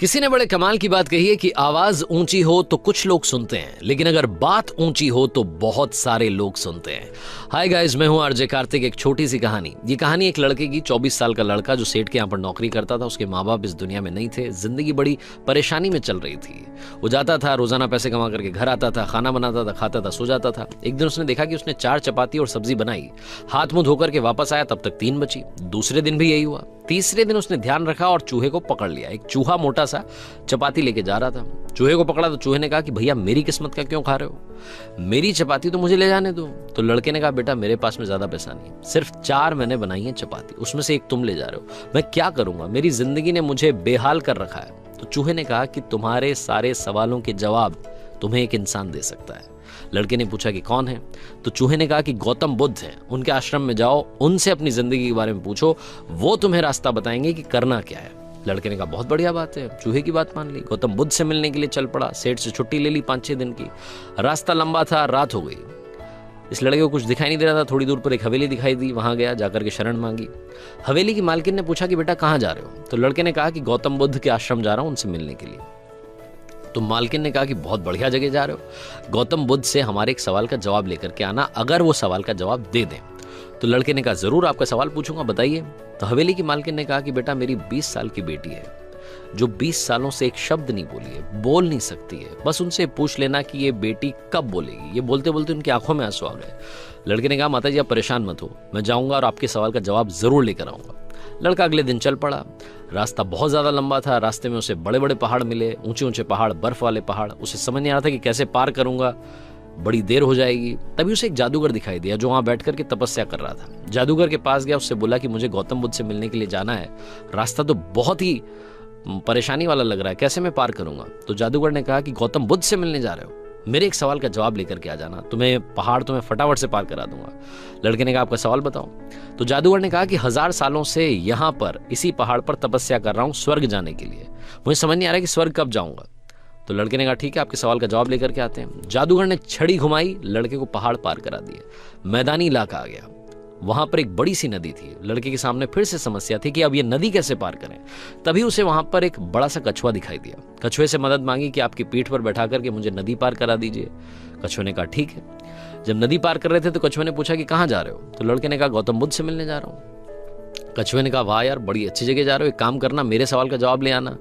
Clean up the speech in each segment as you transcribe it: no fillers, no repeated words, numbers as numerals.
किसी ने बड़े कमाल की बात कही है कि आवाज ऊंची हो तो कुछ लोग सुनते हैं, लेकिन अगर बात ऊंची हो तो बहुत सारे लोग सुनते हैं। हाय गाइस, मैं हूं आरजे कार्तिक। एक छोटी सी कहानी। ये कहानी एक लड़के की। 24 साल का लड़का जो सेठ के यहाँ पर नौकरी करता था। उसके माँ बाप इस दुनिया में नहीं थे। जिंदगी बड़ी परेशानी में चल रही थी। वो जाता था, रोजाना पैसे कमा करके घर आता था, खाना बनाता था, खाता था, सो जाता था। एक दिन उसने देखा कि उसने 4 चपाती और सब्जी बनाई। हाथ मुंह धोकर के वापस आया, तब तक 3 बची। दूसरे दिन भी यही हुआ। तीसरे दिन उसने ध्यान रखा और चूहे को पकड़ लिया। एक चूहा मोटा सा चपाती लेके जा रहा था। चूहे को पकड़ा तो चूहे ने कहा कि भैया मेरी किस्मत का क्यों खा रहे हो, मेरी चपाती तो मुझे ले जाने दो। तो लड़के ने कहा बेटा मेरे पास में ज्यादा पैसा नहीं, सिर्फ 4 मैंने बनाई है चपाती, उसमें से एक तुम ले जा रहे हो, मैं क्या करूंगा, मेरी जिंदगी ने मुझे बेहाल कर रखा है। तो चूहे ने कहा कि तुम्हारे सारे सवालों के जवाब तुम्हें एक इंसान दे सकता है। लड़के ने पूछा कि कौन है? तो चूहे ने कहा कि गौतम बुद्ध हैं, उनके आश्रम में जाओ, उनसे अपनी जिंदगी के बारे में पूछो, वो तुम्हें रास्ता बताएंगे कि करना क्या है। लड़के ने कहा बहुत बढ़िया बात है। चूहे की बात मान ली। गौतम बुद्ध से मिलने के लिए चल पड़ा। सेठ से छुट्टी ले ली 5-6 दिन की। रास्ता लंबा था, रात हो गई। इस लड़के को कुछ दिखाई नहीं दे रहा था। थोड़ी दूर पर एक हवेली दिखाई दी, वहां गया, जाकर के शरण मांगी। हवेली की मालकिन ने पूछा कि बेटा कहाँ जा रहे हो? तो लड़के ने कहा कि गौतम बुद्ध के आश्रम जा रहा हूं, उनसे मिलने के लिए। तो मालकिन ने कहा कि बहुत बढ़िया जगह जा रहे हो, गौतम बुद्ध से हमारे एक सवाल का जवाब लेकर के आना, अगर वो सवाल का जवाब दे दें। तो लड़के ने कहा जरूर, आपका सवाल पूछूंगा, बताइए। तो हवेली की मालकिन ने कहा कि बेटा मेरी 20 साल की बेटी है जो 20 सालों से एक शब्द नहीं बोली है, बोल नहीं सकती है। बस उनसे पूछ लेना कि ये बेटी कब बोलेगी। ये बोलते बोलते उनकी आंखों में आंसू आ गए। लड़के ने कहा माता जी आप परेशान मत हो, मैं जाऊंगा और आपके सवाल का जवाब जरूर लेकर आऊंगा। लड़का अगले दिन चल पड़ा। रास्ता बहुत ज्यादा लंबा था। रास्ते में उसे बड़े बड़े पहाड़ मिले, ऊंचे ऊंचे पहाड़, बर्फ वाले पहाड़। उसे समझ नहीं आ रहा था कि कैसे पार करूंगा, बड़ी देर हो जाएगी। तभी उसे एक जादूगर दिखाई दिया जो वहां बैठ करके तपस्या कर रहा था। जादूगर के पास गया, उससे बोला कि मुझे गौतम बुद्ध से मिलने के लिए जाना है, रास्ता तो बहुत ही परेशानी वाला लग रहा है, कैसे मैं पार करूंगा? तो जादूगर ने कहा कि गौतम बुद्ध से मिलने जा रहे हो, मेरे एक सवाल का जवाब लेकर के आ जाना, पहाड़ तुम्हें फटाफट से पार करा दूंगा। लड़के ने कहा आपका सवाल बताओ। तो जादूगर ने कहा कि 1000 सालों से यहां पर इसी पहाड़ पर तपस्या कर रहा हूं स्वर्ग जाने के लिए, मुझे समझ नहीं आ रहा कि स्वर्ग कब जाऊंगा। तो लड़के ने कहा ठीक है, आपके सवाल का जवाब लेकर के आते हैं। जादूगर ने छड़ी घुमाई, लड़के को पहाड़ पार करा दिए। मैदानी इलाका आ गया। वहां पर एक बड़ी सी नदी थी। लड़के के सामने फिर से समस्या थी कि अब ये नदी कैसे पार करें। तभी उसे वहां पर एक बड़ा सा कछुआ दिखाई दिया। कछुए से मदद मांगी कि आपकी पीठ पर बैठा करके मुझे नदी पार करा दीजिए। कछुए ने कहा ठीक है। जब नदी पार कर रहे थे तो कछुए ने पूछा कि कहाँ जा रहे हो? तो लड़के ने कहा गौतम बुद्ध से मिलने जा रहा हूँ। कछुए ने कहा वाह यार, बड़ी अच्छी जगह जा रहे हो, एक काम करना मेरे सवाल का जवाब ले आना।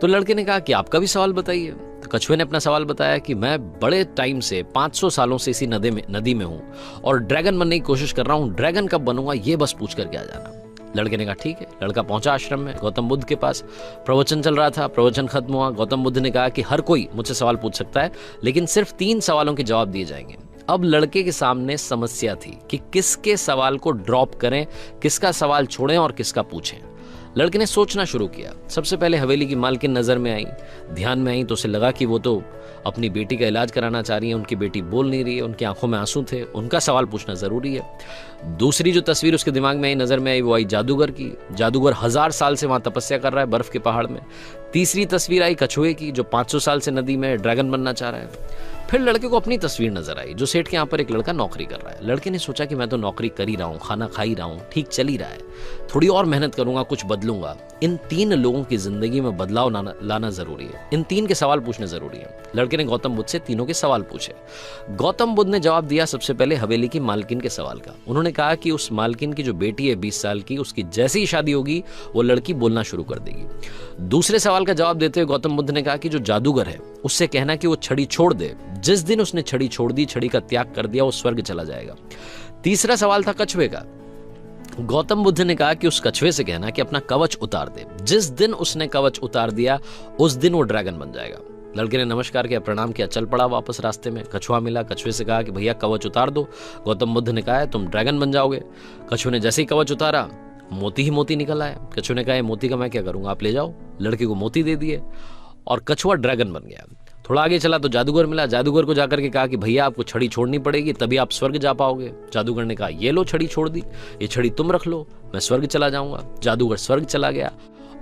तो लड़के ने कहा कि आपका भी सवाल बताइए। तो कछुए ने अपना सवाल बताया कि मैं बड़े टाइम से 500 सालों से इसी नदी में हूं और ड्रैगन बनने की कोशिश कर रहा हूं, ड्रैगन कब बनूंगा ये बस पूछ करके आ जाना। लड़के ने कहा ठीक है। लड़का पहुंचा आश्रम में, गौतम बुद्ध के पास। प्रवचन चल रहा था, प्रवचन खत्म हुआ। गौतम बुद्ध ने कहा कि हर कोई मुझसे सवाल पूछ सकता है, लेकिन सिर्फ 3 सवालों के जवाब दिए जाएंगे। अब लड़के के सामने समस्या थी कि किसके सवाल को ड्रॉप करें, किसका सवाल छोड़ें और किसका पूछें। लड़के ने सोचना शुरू किया। सबसे पहले हवेली की मालकिन नजर में आई, ध्यान में आई। तो उसे लगा कि वो तो अपनी बेटी का इलाज कराना चाह रही है, उनकी बेटी बोल नहीं रही है, उनकी आंखों में आंसू थे, उनका सवाल पूछना जरूरी है। दूसरी जो तस्वीर उसके दिमाग में आई, नजर में आई, वो आई जादूगर की। जादूगर 1000 साल से वहां तपस्या कर रहा है बर्फ के पहाड़ में। तीसरी तस्वीर आई कछुए की जो 500 साल से नदी में ड्रैगन बनना चाह रहा है। फिर लड़के को अपनी तस्वीर नजर आई जो सेठ के यहाँ पर एक लड़का नौकरी कर रहा है। लड़के ने सोचा कि मैं तो नौकरी कर ही रहा हूँ, खाना खा ही रहा हूँ, ठीक चल ही रहा है, थोड़ी और मेहनत करूंगा, कुछ बदलूंगा। इन 3 लोगों की जिंदगी में बदलाव लाना जरूरी है, इन 3 के सवाल पूछने जरूरी है। लड़के ने गौतम बुद्ध से तीनों के सवाल पूछे। गौतम बुद्ध ने जवाब दिया सबसे पहले हवेली की मालकिन के सवाल का। उन्होंने कहा कि उस मालकिन की जो बेटी है 20 साल की, उसकी जैसे ही शादी होगी वो लड़की बोलना शुरू कर देगी। दूसरे सवाल का जवाब देते हुए गौतम बुद्ध ने कहा कि जो जादूगर है उससे कहना कि वो छड़ी छोड़ दे, जिस दिन उसने छड़ी छोड़ दी, छड़ी का त्याग कर दिया, वो स्वर्ग चला जाएगा। तीसरा सवाल था कछुए का। गौतम बुद्ध ने कहा कि उस कछुए से कहना कि अपना कवच उतार दे, जिस दिन उसने कवच उतार दिया उस दिन वो ड्रैगन बन जाएगा। लड़के ने नमस्कार किया, प्रणाम किया, चल पड़ा वापस। रास्ते में कछुआ मिला। कछुए से कहा कि भैया कवच उतार दो। गौतम बुद्ध ने कहा तुम ड्रैगन बन जाओगे। कछुए ने जैसे ही कवच उतारा मोती ही मोती निकल आया। कछुए ने कहा मोती का मैं क्या करूंगा, आप ले जाओ। लड़के को मोती दे दिए और कछुआ ड्रैगन बन गया। थोड़ा आगे चला तो जादूगर मिला। जादूगर को जाकर के कहा कि भैया आपको छड़ी छोड़नी पड़ेगी, तभी आप स्वर्ग जा पाओगे। जादूगर ने कहा ये लो छड़ी छोड़ दी, ये छड़ी तुम रख लो, मैं स्वर्ग चला जाऊंगा। जादूगर स्वर्ग चला गया।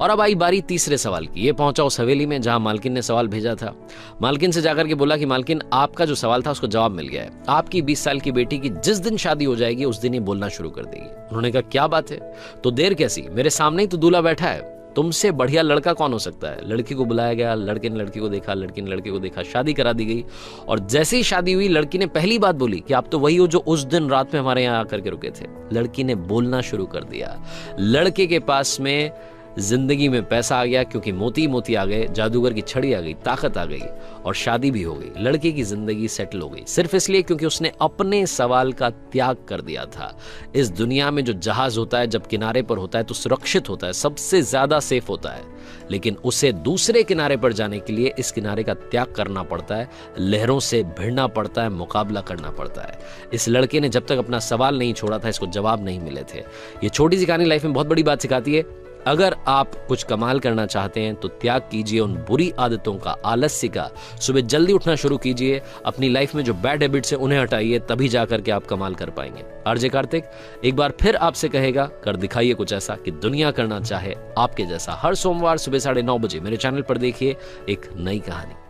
और अब आई बारी तीसरे सवाल की। ये पहुंचा उस हवेली में जहां मालकिन ने सवाल भेजा था। मालकिन से जाकर के बोला कि मालकिन आपका जो सवाल था उसको जवाब मिल गया है, आपकी 20 साल की बेटी की जिस दिन शादी हो जाएगी उस दिन ही बोलना शुरू कर देगी। उन्होंने कहा क्या बात है, तो देर कैसी, मेरे सामने ही तो दूल्हा बैठा है। तुमसे बढ़िया लड़का कौन हो सकता है। लड़की को बुलाया गया, लड़के ने लड़की को देखा, लड़की ने लड़के को देखा, शादी करा दी गई। और जैसे ही शादी हुई, लड़की ने पहली बात बोली कि आप तो वही हो जो उस दिन रात में हमारे यहाँ आकर के रुके थे। लड़की ने बोलना शुरू कर दिया। लड़के के पास में जिंदगी में पैसा आ गया, क्योंकि मोती मोती आ गए, जादूगर की छड़ी आ गई, ताकत आ गई, और शादी भी हो गई। लड़के की जिंदगी सेटल हो गई, सिर्फ इसलिए क्योंकि उसने अपने सवाल का त्याग कर दिया था। इस दुनिया में जो जहाज होता है जब किनारे पर होता है तो सुरक्षित होता है, सबसे ज्यादा सेफ होता है, लेकिन उसे दूसरे किनारे पर जाने के लिए इस किनारे का त्याग करना पड़ता है, लहरों से भिड़ना पड़ता है, मुकाबला करना पड़ता है। इस लड़के ने जब तक अपना सवाल नहीं छोड़ा था, इसको जवाब नहीं मिले थे। ये छोटी सी कहानी लाइफ में बहुत बड़ी बात सिखाती है। अगर आप कुछ कमाल करना चाहते हैं तो त्याग कीजिए उन बुरी आदतों का, आलस्य का। सुबह जल्दी उठना शुरू कीजिए, अपनी लाइफ में जो बैड हैबिट्स हैं उन्हें हटाइए, तभी जाकर के आप कमाल कर पाएंगे। आरजे कार्तिक एक बार फिर आपसे कहेगा, कर दिखाइए कुछ ऐसा कि दुनिया करना चाहे आपके जैसा। हर सोमवार सुबह 9:30 बजे मेरे चैनल पर देखिए एक नई कहानी।